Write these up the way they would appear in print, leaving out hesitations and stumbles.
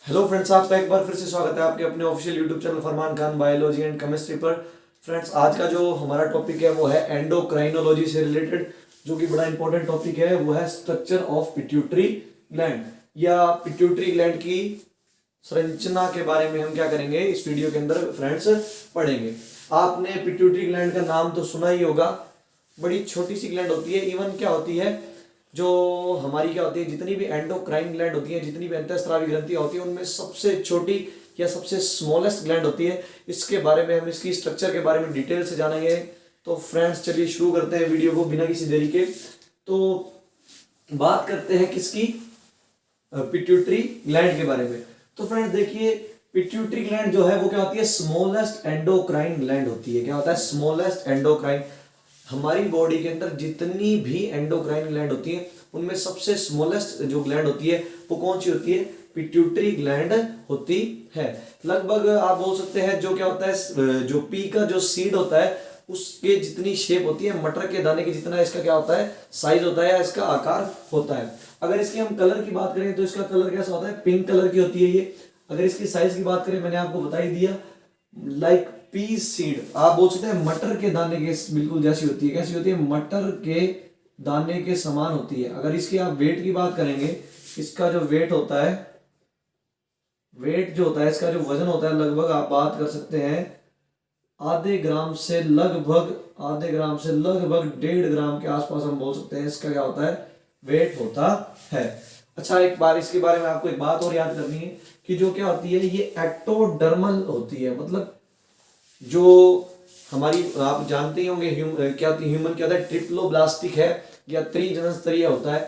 Hello friends, आपका एक बार फिर से स्वागत है आपके अपने official YouTube channel Farman Khan biology and chemistry पर। फ्रेंड्स, आज का जो हमारा टॉपिक है वो है एंडोक्राइनोलॉजी से रिलेटेड, जो कि बड़ा इंपॉर्टेंट टॉपिक है। वो है स्ट्रक्चर ऑफ पिट्यूटरी ग्लैंड, या पिट्यूटरी ग्लैंड की संरचना के बारे में हम क्या करेंगे इस वीडियो के अंदर फ्रेंड्स पढ़ेंगे। आपने पिट्यूटरी ग्लैंड का नाम तो सुना ही होगा। बड़ी छोटी सी ग्लैंड होती है। इवन क्या होती है, जो हमारी क्या होती है, जितनी भी एंडोक्राइन ग्लैंड होती है, जितनी भी अंतःस्रावी ग्रंथियां होती है, उनमें सबसे छोटी या सबसे स्मॉलेस्ट ग्लैंड होती है। इसके बारे में हम इसकी स्ट्रक्चर के बारे में डिटेल से जानेंगे। तो फ्रेंड्स, चलिए शुरू करते हैं वीडियो को बिना किसी देरी के। तो बात करते हैं किसकी, पिट्यूटरी ग्लैंड के बारे में। तो फ्रेंड्स देखिए, पिट्यूटरी ग्लैंड जो है वो क्या होती है, स्मॉलेस्ट एंडोक्राइन ग्लैंड होती है। क्या होता है, स्मॉलेस्ट एंडोक्राइन। हमारी बॉडी के अंदर जितनी भी एंडोक्राइन ग्लैंड होती है, उनमें सबसे स्मॉलेस्ट जो ग्लैंड होती है वो कौन सी होती है, पिट्यूटरी ग्लैंड होती है। लगभग आप बोल सकते हैं जो क्या होता है, जो पी का जो सीड होता है उसके जितनी शेप होती है, मटर के दाने की जितना इसका क्या होता है, साइज होता है या इसका आकार होता है। अगर इसकी हम कलर की बात करें तो इसका कलर कैसा होता है, पिंक कलर की होती है ये। अगर इसकी साइज की बात करें, मैंने आपको बता ही दिया, लाइक पी सीड, आप बोल सकते हैं मटर के दाने के बिल्कुल जैसी होती है। कैसी होती है, मटर के दाने के समान होती है। अगर इसकी आप वेट की बात करेंगे, इसका जो वेट होता है, वेट जो होता है, इसका जो वजन होता है, लगभग आप बात कर सकते हैं आधे ग्राम से लगभग 1.5 ग्राम के आसपास हम बोल सकते हैं इसका क्या होता है, वेट होता है। अच्छा, एक बार इसके बारे में आपको एक बात और याद करनी है कि जो क्या होती है, ये एक्टोडर्मल होती है। मतलब जो हमारी, आप जानते ही होंगे क्या होती है, ह्यूमन क्या होता है, ट्रिप्लोब्लास्टिक है या त्रिजन स्तरीय होता है।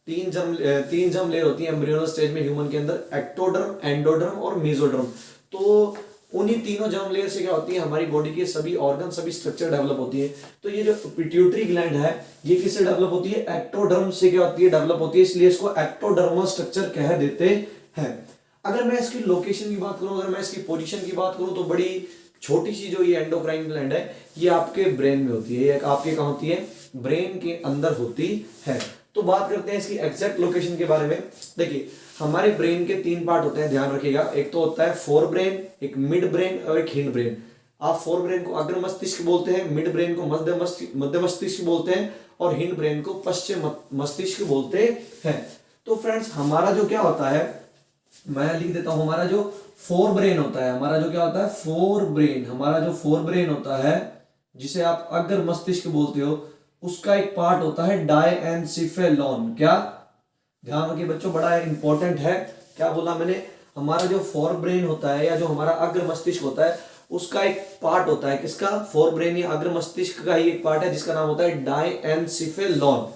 तीन जर्म लेयर होती है एम्ब्रियोनल स्टेज में ह्यूमन के अंदर, एक्टोडर्म, एंडोडर्म और मेसोडर्म। तो उन्हीं तीनों जर्म लेयर से क्या होती है, हमारी बॉडी के सभी ऑर्गन, सभी स्ट्रक्चर डेवलप होती है। तो ये जो पिट्यूटरी ग्लैंड है, ये किससे डेवलप होती है, एक्टोडर्म से क्या होती है, डेवलप होती है। इसलिए इसको एक्टोडर्मल स्ट्रक्चर कह देते हैं। अगर मैं इसकी लोकेशन की बात करूं, अगर मैं इसकी पोजीशन की बात करूं, तो बड़ी छोटी सी जो ये एंडोक्राइन ग्लैंड है, ये आपके ब्रेन में होती है। आपके कहाँ होती है, ब्रेन के अंदर होती है। तो बात करते हैं इसकी एग्जैक्ट लोकेशन के बारे में। देखिए, हमारे ब्रेन के 3 पार्ट होते हैं, ध्यान रखिएगा। एक तो होता है फोर ब्रेन, एक मिड ब्रेन और एक हिंड ब्रेन। आप फोर ब्रेन को अग्र मस्तिष्क बोलते हैं, मिड ब्रेन को मध्य मस्तिष्क बोलते हैं, और हिंड ब्रेन को पश्चिम मस्तिष्क बोलते हैं। तो फ्रेंड्स, हमारा जो क्या होता है, मैं लिख देता हूं, हमारा जो फोर ब्रेन होता है, हमारा जो क्या होता है, फोर ब्रेन, हमारा जो फोर ब्रेन होता है, जिसे आप अग्र मस्तिष्क बोलते हो, उसका एक पार्ट होता है डायएन्सिफेलॉन। क्या, ध्यान रखिए बच्चों, बड़ा इंपॉर्टेंट है। क्या बोला मैंने, हमारा जो फोर ब्रेन होता है या जो हमारा अग्र मस्तिष्क होता है, उसका एक पार्ट होता है, किसका, फोर ब्रेन या अग्र मस्तिष्क का ही एक पार्ट है, जिसका नाम होता है डायएन्सिफेलॉन।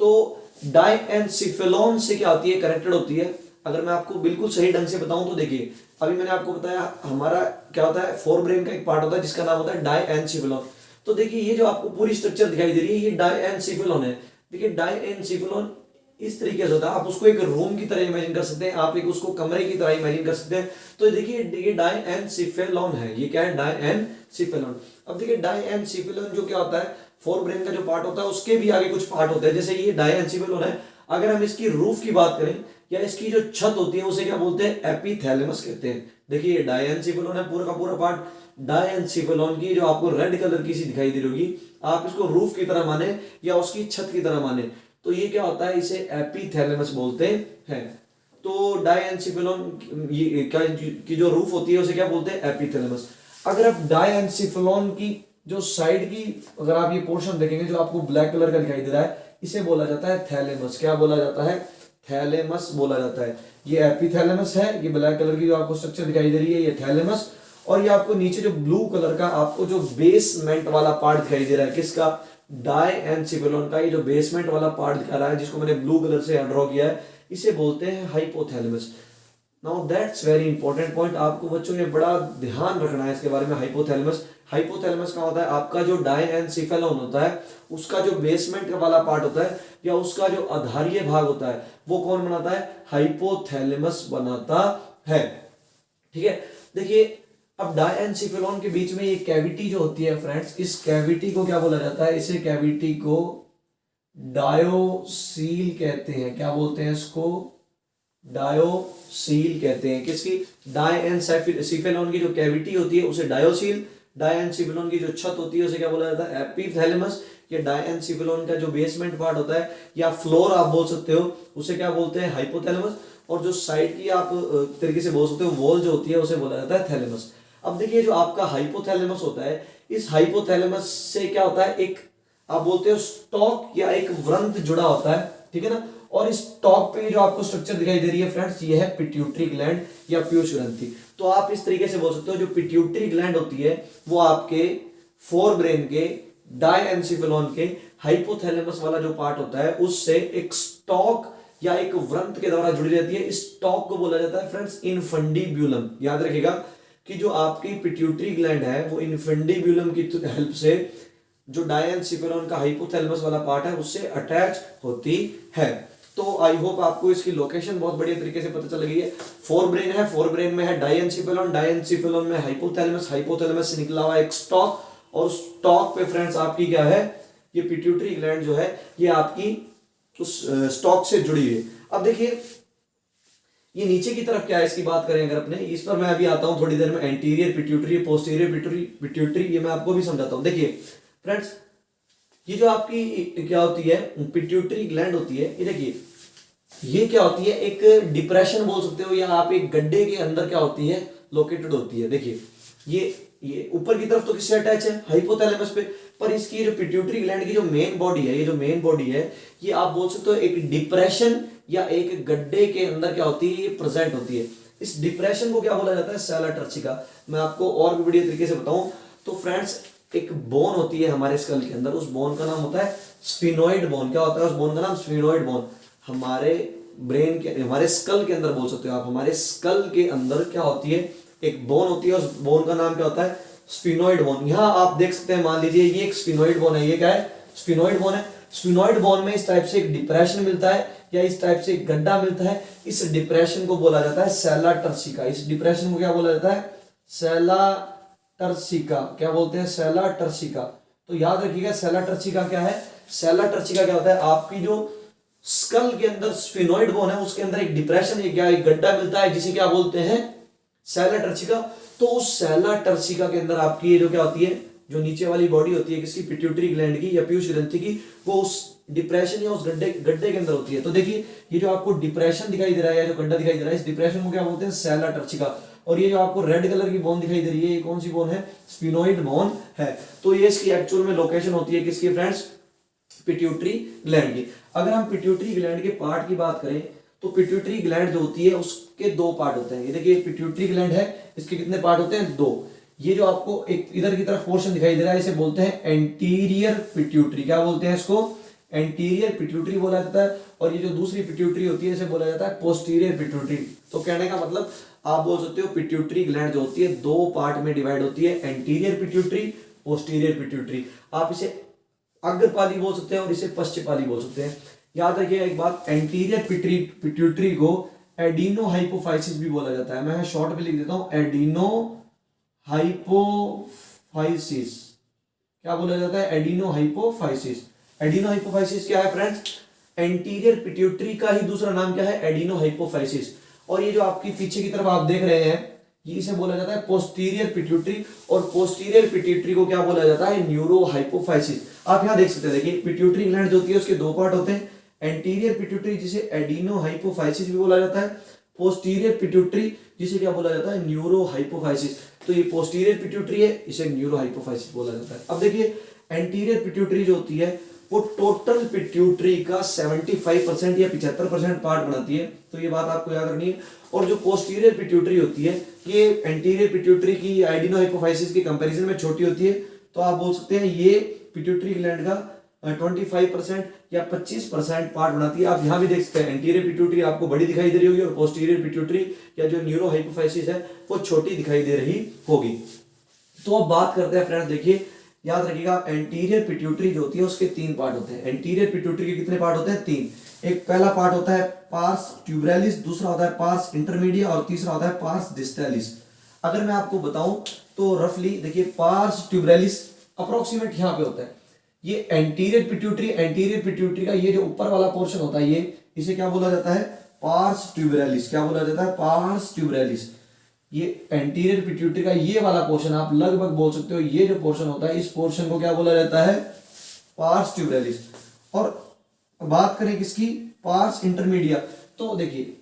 तो डायएन्सिफेलॉन से क्या होती है, कनेक्टेड होती है। अगर मैं आपको बिल्कुल सही ढंग से बताऊं तो देखिए, अभी मैंने आपको बताया हमारा क्या होता है, फोर ब्रेन का एक पार्ट होता है जिसका नाम होता है डायएन्सिफेलॉन। तो देखिए, ये जो आपको पूरी स्ट्रक्चर दिखाई दे रही है, ये डायएन्सिफेलॉन है। देखिए, डायएन्सिफेलॉन इस तरीके से होता है। आप उसको एक रूम की तरह इमेजिन कर सकते हैं, आप एक उसको कमरे की तरह इमेजिन कर सकते हैं। तो देखिए, ये डायएन्सिफेलॉन है। ये क्या है, डायएन्सिफेलॉन। अब देखिए, डायएन्सिफेलॉन जो क्या होता है, फोर ब्रेन का जो पार्ट होता है, उसके भी आगे कुछ पार्ट होते हैं। जैसे ये डायएन्सिफेलॉन है, अगर हम इसकी रूफ की बात करें या इसकी जो छत होती है, उसे क्या बोलते हैं, एपिथैलेमस कहते हैं। देखिए, ये डायएन्सिफेलॉन है, पूरा का पूरा पार्ट डायएन्सिफेलॉन की, जो आपको रेड कलर की सी दिखाई दे रही होगी, आप इसको रूफ की तरह माने या उसकी छत की तरह माने, तो ये क्या होता है, इसे एपिथैलेमस बोलते हैं। तो डायएन्सिफेलॉन ये क्या की जो रूफ होती है, उसे क्या बोलते हैं, एपिथैलेमस। अगर आप डायएन्सिफेलॉन की जो साइड की, अगर आप ये पोर्शन देखेंगे जो आपको ब्लैक कलर का दिखाई दे रहा है, इसे बोला जाता है थैलेमस। क्या बोला जाता है, थैलेमस बोला जाता है। ये एपिथैलेमस है, ये ब्लैक कलर की जो आपको स्ट्रक्चर दिखाई दे रही है, ये थैलेमस। और ये आपको नीचे जो ब्लू कलर का आपको जो बेसमेंट वाला पार्ट दिखाई दे रहा है, किसका, डायएन्सिफेलॉन का, ये जो बेसमेंट वाला पार्ट दिखा रहा है, जिसको मैंने ब्लू कलर से ड्रॉ किया है, इसे बोलते हैं hypothalamus. Now that's very important point. आपको बच्चों ने बड़ा ध्यान रखना है इसके बारे में। हाइपोथैलेमस, हाइपोथैलेमस का होता है आपका जो डायएन्सिफेलॉन होता है, उसका जो बेसमेंट वाला पार्ट होता है या उसका जो आधारीय भाग होता है, वो कौन बनाता है, हाइपोथैलेमस बनाता है। ठीक है, देखिए, अब डायएन्सिफेलॉन के बीच में ये कैविटी जो होती है फ्रेंड्स, इस कैविटी को क्या बोला जाता है, इसे कैविटी को डायोसील कहते हैं। क्या बोलते हैं इसको, डायोसील कहते हैं। किसकी? डायएनसेफेलॉन की जो कैविटी होती है उसे डायोसील, डायएनसेफेलॉन की जो छत होती है उसे क्या बोला जाता है? एपिथैलेमस। ये डायएनसेफेलॉन का जो बेसमेंट पार्ट होता है या फ्लोर आप बोल सकते हो उसे क्या बोलते हैं? हाइपोथैलेमस। और जो साइड की आप तरीके से बोल सकते हो वॉल जो होती है उसे बोला जाता है थैलेमस। अब देखिए जो आपका हाइपोथैलेमस होता है, इस हाइपोथैलेमस से क्या होता है? एक आप बोलते हो स्टॉक या एक व्रंत जुड़ा होता है, ठीक है ना। और इस टॉप पे जो आपको स्ट्रक्चर दिखाई दे रही है फ्रेंड्स, ये है पिट्यूटरी ग्लैंड या पीयूष ग्रंथि। तो आप इस तरीके से बोल सकते हो जो पिट्यूटरी ग्लैंड होती है वो आपके फोर ब्रेन के डायएनसेफेलॉन के हाइपोथैलेमस वाला जो पार्ट होता है उससे एक स्टॉक या एक व्रंत के द्वारा जुड़ी रहती है। इस स्टॉक को बोला जाता है फ्रेंड्स इनफंडीब्यूलम। याद रखिएगा कि जो आपकी पिट्यूटरी ग्लैंड है वो इनफंडीब्यूलम की हेल्प से जो डायएनसेफेलॉन का हाइपोथैलेमस वाला पार्ट है उससे अटैच होती है। तो आई होप आपको इसकी लोकेशन बहुत बढ़िया तरीके से पता चल गई है। फोर ब्रेन है, फोर ब्रेन में है डायएनसेफेलॉन, डायएनसेफेलॉन में हाइपोथैलेमस, हाइपोथैलेमस से निकला हुआ एक स्टॉक, और स्टॉक पे फ्रेंड्स आपकी क्या है? ये पिट्यूटरी ग्लैंड जो है ये आपकी उस स्टॉक से जुड़ी है। अब देखिए ये नीचे की तरफ क्या है इसकी बात करें अगर अपने, इस पर मैं अभी आता हूं थोड़ी देर में। एंटीरियर पिट्यूटरी, पोस्टीरियर पिट्यूटरी, ये मैं आपको भी समझाता हूं। देखिए फ्रेंड्स ये जो आपकी क्या होती है पिट्यूटरी ग्लैंड होती है, ये देखिए ये क्या होती है? एक डिप्रेशन बोल सकते हो या आप एक गड्ढे के अंदर क्या होती है? लोकेटेड होती है। देखिए ये ऊपर की तरफ तो किससे अटैच है? हाइपोथैलेमस पे। पर इसकी ये जो पिट्यूटरी ग्लैंड की जो मेन बॉडी है, ये जो मेन बॉडी है ये आप बोल सकते हो एक डिप्रेशन या एक गड्ढे के अंदर क्या होती है? ये प्रेजेंट होती है। इस डिप्रेशन को क्या बोला जाता है? सेला टर्सिका। मैं आपको और भी बढ़िया तरीके से बताऊं तो फ्रेंड्स एक बोन होती है हमारे स्कल के अंदर, उस बोन का नाम होता है स्फिनोइड बोन। क्या होता है उस बोन का नाम? Sphenoid bone. हमारे ब्रेन के, हमारे स्कल के अंदर बोल सकते हो आप, हमारे स्कल के अंदर क्या होती है? एक बोन होती है, उस बोन का नाम क्या होता है? Sphenoid bone. यहां आप देख सकते हैं, मान लीजिए ये एक स्फिनोइड बोन है। ये क्या है? स्फिनोइड बोन है। स्फिनोइड बोन में इस टाइप से एक डिप्रेशन मिलता है या इस टाइप से एक गड्ढा मिलता है। इस डिप्रेशन को बोला जाता है सेला टर्सिका। इस डिप्रेशन को क्या बोला जाता है? सेला टर्सिका। क्या बोलते हैं? सेला टर्सिका। तो याद रखिएगा सेला टर्सिका क्या है? सेला टर्सिका क्या होता है? आपकी जो स्कल के अंदर स्फिनोइड बोन है उसके अंदर एक डिप्रेशन है, क्या एक गड्ढा मिलता है जिसे क्या बोलते हैं? सेला टर्सिका। तो उस सेला टर्सिका के अंदर आपकी ये जो क्या होती है? जो नीचे वाली बॉडी होती है किसकी? पिट्यूटरी ग्लैंड की या पीयूष ग्रंथि की, वो उस डिप्रेशन या उस गड्ढे के अंदर होती है। तो देखिए ये जो आपको डिप्रेशन दिखाई दे रहा है या जो गड्ढा दिखाई दे रहा है, इस डिप्रेशन को क्या बोलते हैं? सेला टर्सिका। और ये जो आपको रेड कलर की बोन दिखाई दे रही है, ये कौन सी बोन है? स्फिनोइड बोन है। तो ये इसकी एक्चुअल में लोकेशन होती है किसकी फ्रेंड्स? पिट्यूटरी ग्लैंड की। अगर हम पिट्यूटरी ग्लैंड के पार्ट की बात करें तो पिट्यूटरी ग्लैंड जो होती है उसके दो पार्ट होते हैं। ये देखिए पिट्यूटरी ग्लैंड है, इसके कितने पार्ट होते हैं? दो। ये जो आपको एक इधर की तरफ पोर्शन दिखाई दे रहा है इसे बोलते हैं एंटीरियर पिट्यूटरी। क्या बोलते हैं इसको? एंटीरियर पिट्यूटरी बोला जाता है। और ये जो दूसरी पिट्यूटरी होती है इसे बोला जाता है पोस्टीरियर पिट्यूटरी। तो कहने का मतलब आप बोल सकते हो पिट्यूटरी ग्लैंड जो होती है दो पार्ट में डिवाइड होती है, एंटीरियर पिट्यूटरी, पोस्टीरियर पिट्यूटरी। आप इसे अग्रपाली बोल सकते हैं और इसे पश्चपाली बोल सकते हैं। याद रखिएगा एक बात, एंटीरियर पिट्यूटरी को एडिनो हाइपोफाइसिस भी बोला जाता है। मैं शॉर्ट में लिख देता हूं, एडिनो हाइपोफाइसिस। क्या बोला जाता है? Adeno hypophysis. एडिनो हाइपोफाइसिस क्या है फ्रेंड्स? एंटीरियर पिट्यूटरी का ही दूसरा नाम क्या है? Adeno hypophysis. और ये जो आपकी पीछे की तरफ आप देख रहे हैं ये इसे बोला जाता है पोस्टीरियर पिट्यूटरी। और पोस्टीरियर पिट्यूटरी को क्या बोला जाता है? Neuro hypophysis. आप यहां देख सकते हैं, देखिए पिट्यूटरी ग्लैंड जो होती है उसके दो पार्ट होते हैं, एंटीरियर पिट्यूटरी जिसे एडिनो हाइपोफाइसिस भी बोला जाता है, पोस्टीरियर पिट्यूटरी जिसे क्या बोला जाता है? Neuro hypophysis. तो ये पोस्टीरियर पिट्यूटरी है, इसे न्यूरो हाइपोफाइसिस बोला जाता है। अब देखिए एंटीरियर पिट्यूटरी जो होती है वो टोटल पिट्यूटरी का 75% या 75% पार्ट बनाती है। तो ये बात आपको याद रखनी है। और जो पोस्टीरियर पिट्यूटरी होती है ये एंटीरियर पिट्यूटरी की एडिनो हाइपोफाइसिस के कंपैरिजन में छोटी होती है। तो आप बोल सकते हैं ये पिट्यूटरी ग्लैंड का 25% या 25% पार्ट बनाती है। आप यहां भी देख सकते हैं एंटीरियर पिट्यूटरी आपको बड़ी दिखाई दे रही होगी और पोस्टीरियर पिट्यूटरी या जो न्यूरो हाइपोफाइसिस है वो छोटी दिखाई दे रही होगी। तो अब बात करते हैं फ्रेंड्स, देखिए याद रखिएगा एंटीरियर पिट्यूटरी जो होती है उसके तीन पार्ट होते हैं। एंटीरियर पिट्यूटरी के कितने पार्ट होते हैं? तीन। एक पहला पार्ट होता है पार्स ट्यूबरैलिस, दूसरा होता है पार्स इंटरमीडिया और तीसरा होता है पार्स डिस्टैलिस। अगर मैं आपको बताऊं तो रफली देखिए पार्स ट्यूबरैलिस अप्रोक्सीमेट यहां पे होता है। ये एंटीरियर पिट्यूटरी का ये जो ऊपर वाला पोर्शन होता है ये इसे क्या बोला जाता है? पार्स ट्यूबरैलिस, क्या बोला जाता है, पार्स ट्यूबरैलिस। ये एंटीरियर पिट्यूटरी का ये वाला पोर्शन आप लगभग बोल सकते हो, ये जो पोर्शन होता है इस पोर्शन को क्या बोला जाता है, पार्स ट्यूबरैलिस। और बात करें किसकी, पार्स इंटरमीडिया, तो देखिए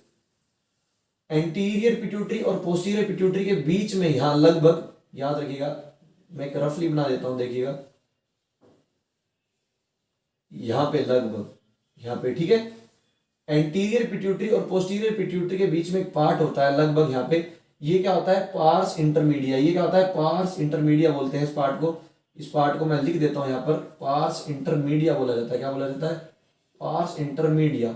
एंटीरियर पिट्यूटरी और पोस्टीरियर पिट्यूटरी के बीच में यहां लगभग, याद रखिएगा मैं एक रफली बना देता हूं, देखिएगा यहां पे लगभग, यहां पे, ठीक है, एंटीरियर पिट्यूटरी और पोस्टीरियर पिट्यूटरी के बीच में एक पार्ट होता है लगभग यहाँ पे, ये क्या होता है, पार्स इंटरमीडिया। ये क्या होता है, पार्स इंटरमीडिया बोलते हैं इस पार्ट को। इस पार्ट को मैं लिख देता हूं यहाँ पर, पार्स इंटरमीडिया बोला जाता है। क्या बोला जाता है, parse intermedia,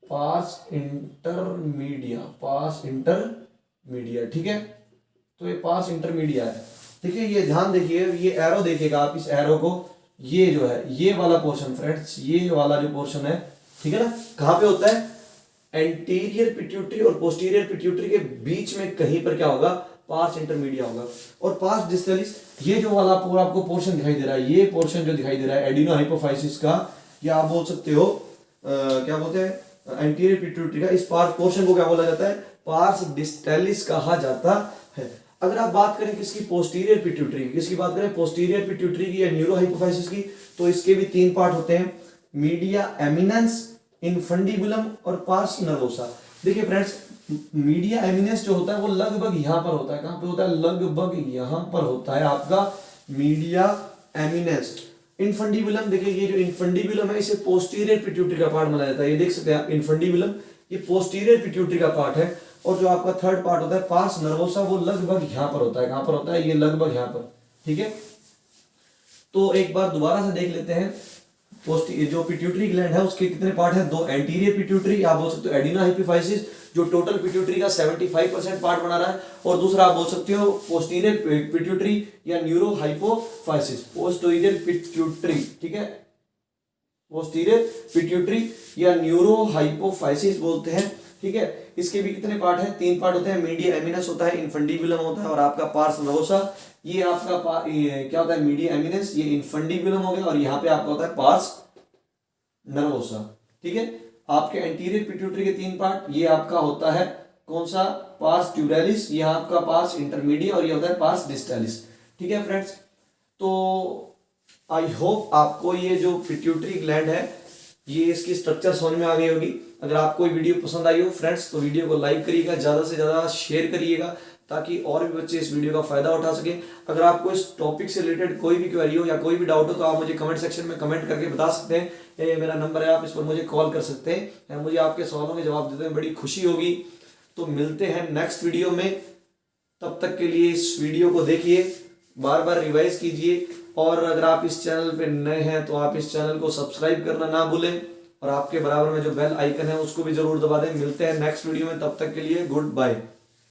parse intermedia, parse intermedia, ठीक है। तो ये पार्स इंटरमीडिया है। देखिए ये ध्यान देखिए, ये एरो देखिएगा आप, इस एरो को, ये जो है ये वाला पोर्शन फ्रेंड्स, ये वाला जो पोर्शन है, ठीक है ना, कहां पे होता है, एंटीरियर पिट्यूटरी और पोस्टीरियर पिट्यूटरी के बीच में कहीं पर क्या होगा, पार्स इंटरमीडिया होगा। और पार्स डिस्टलिस, ये जो वाला पूरा आपको पोर्शन दिखाई दे रहा है, ये पोर्शन जो दिखाई दे रहा है एडिनो हाइपोफाइसिस का, या आप बोल सकते हो क्या बोलते हैं, एंटीरियर पिट्यूटरी का, इस पार्स पोर्शन को क्या बोला जाता है, पार्स डिस्टलिस कहा जाता है। अगर आप बात करें किसकी, पोस्टीरियर पिट्यूटरी की, किसकी बात करें, पोस्टीरियर पिट्यूटरी की या न्यूरो हाइपोफाइसिस की, तो इसके भी 3 पार्ट होते हैं, मीडिया एमिनेंस, इनफंडिबुलम और पार्स नर्वोसा। देखिए फ्रेंड्स, मीडिया एमिनेंस जो होता है वो लगभग यहां पर होता है, कहां पे होता है, लगभग यहां पर होता है आपका मीडिया एमिनेंस। इनफंडिबुलम, देखिए ये जो इनफंडिबुलम है इसे पोस्टीरियर पिट्यूटरी का पार्ट माना जाता है, ये देख सकते हैं आप, इनफंडिबुलम ये पोस्टीरियर पिट्यूटरी का पार्ट है। और जो आपका थर्ड पार्ट होता है पार्स नर्वोसा, वो लगभग यहां पर होता है, कहां पर होता है, ये लगभग यहां पर, ठीक है। तो एक बार दोबारा से देख लेते हैं, जो पिट्यूटरी ग्लैंड है उसके कितने पार्ट है, 2 एंटीरियर पिट्यूटरी, आप बोल सकते हो एडिनो हाइपोफाइसिस, जो टोटल पिट्यूटरी का 75% पार्ट बना रहा है, और दूसरा आप बोल सकते हो पोस्टीरियर पिट्यूटरी या न्यूरो हाइपोफाइसिस, पोस्टीरियर पिट्यूटरी, ठीक है, पोस्टीरियर पिट्यूटरी या न्यूरो हाइपोफाइसिस बोलते हैं, ठीक है। इसके भी कितने पार्ट हैं, 3 पार्ट होते हैं, मीडिया एमिनेंस होता है, इनफंडिबुलम होता है, और आपका पार्स नर्वोसा। ये आपका ये क्या होता है, मीडिया एमिनेंस, ये इनफंडिबुलम हो गया, और यहाँ पे आपका होता है पार्स नर्वोसा, ठीक है। आपके एंटीरियर पिट्यूटरी के 3 पार्ट, ये आपका होता है कौन सा, पार्स ट्यूबरैलिस, ये आपका पार्स इंटरमीडिया, और ये होता है पार्स डिस्टलिस, ठीक है फ्रेंड्स। तो आई होप आपको ये जो पिट्यूटरी ग्लैंड है ये इसकी स्ट्रक्चर समझ में आ गई होगी। अगर आपको ये वीडियो पसंद आई हो फ्रेंड्स तो वीडियो को लाइक करिएगा, ज़्यादा से ज़्यादा शेयर करिएगा, ताकि और भी बच्चे इस वीडियो का फायदा उठा सकें। अगर आपको इस टॉपिक से रिलेटेड कोई भी क्वेरी हो या कोई भी डाउट हो तो आप मुझे कमेंट सेक्शन में कमेंट करके बता सकते हैं। ये मेरा नंबर है, आप इस पर मुझे कॉल कर सकते हैं, मुझे आपके सवालों के जवाब देने में बड़ी खुशी होगी। तो मिलते हैं नेक्स्ट वीडियो में, तब तक के लिए इस वीडियो को देखिए, बार बार रिवाइज कीजिए, और अगर आप इस चैनल पे नए हैं तो आप इस चैनल को सब्सक्राइब करना ना भूलें, और आपके बराबर में जो बेल आइकन है उसको भी जरूर दबा दें। मिलते हैं नेक्स्ट वीडियो में, तब तक के लिए गुड बाय।